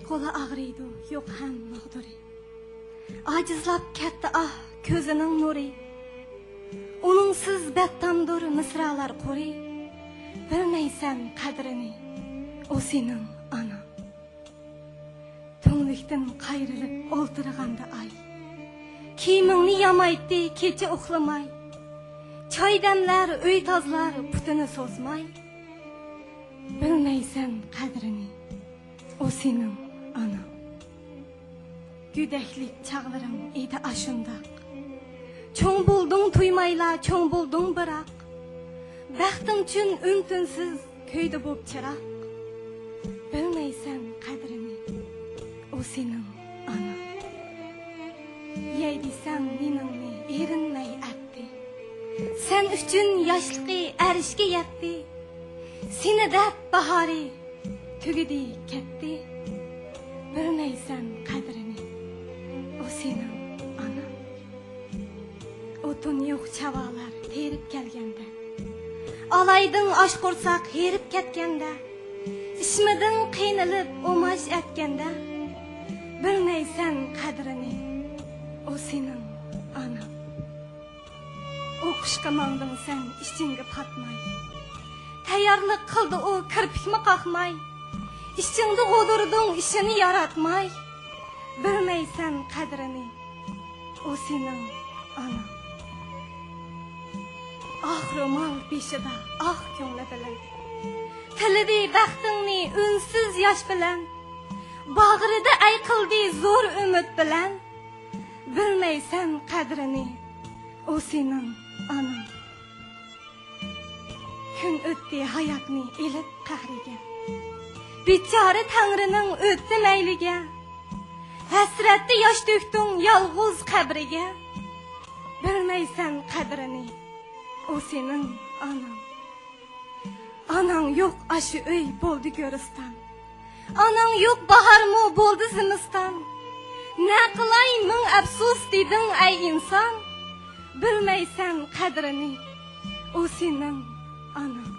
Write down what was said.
Qo'li ag'riydi, yo'q ham mag'duri. Ajizlab ketdi ko'zining nuri. Uningsiz battandur misralar quri. Bilmaysan qadrini, o sening ana. Tunglikdan qayrilib o'ltirganda ay. Kiyimingni yamaydi kecha uxlamay. Choy damlar, uy tozlar putini so'zmay. Bilmaysan qadrini, o sening ana. Güdəklik çağlarım edi aşındaq. Çoğ buldun tuymayla, çoğ buldun bırak. Bəxtin üçün üntünsüz köyde bob çırak. Bilmeysen qadrini, o senin ana. Yeydiysen niningni erinmey etdi. Sen üçün yaşlıqı erişki yetti. Seni dep bahari tügüdi ketti. Bilmeysen qadrini, o senin ana. Otun yo'q çavalar terip kelgende. Alaydın aş qursak herip ketgende. İşmidin qiynalib omaj etgende. Bilmeysen qadrini, o senin ana. O'qishga manding sen ishingga patmay. Tayyorlik qildi o kirpikmi qaqmay. İşingda o'dirding ishini yaratmay. Bilmeysen qadrini, o senin ana. Romal beşida, ko'ngli bilan. Tilidi baxtingni unsiz yosh bilan. Bag'rida ayqildi zo'r umid bilan. Bilmaysan qadrini, o sening ana. Kun o'tdi hayotni elib qahriga. Bechora Tangrining o'tdi mayliga. Hasratda yosh to'kding yolg'iz qabriga. Bilmaysan qadrini, o senin anan. Anan yok aşı öy boldu görüstan. Anan yok bahar mı boldu zimistan. Ne qılay ming afsus dedin ay insan. Bilmeysen qadrini, o senin anan.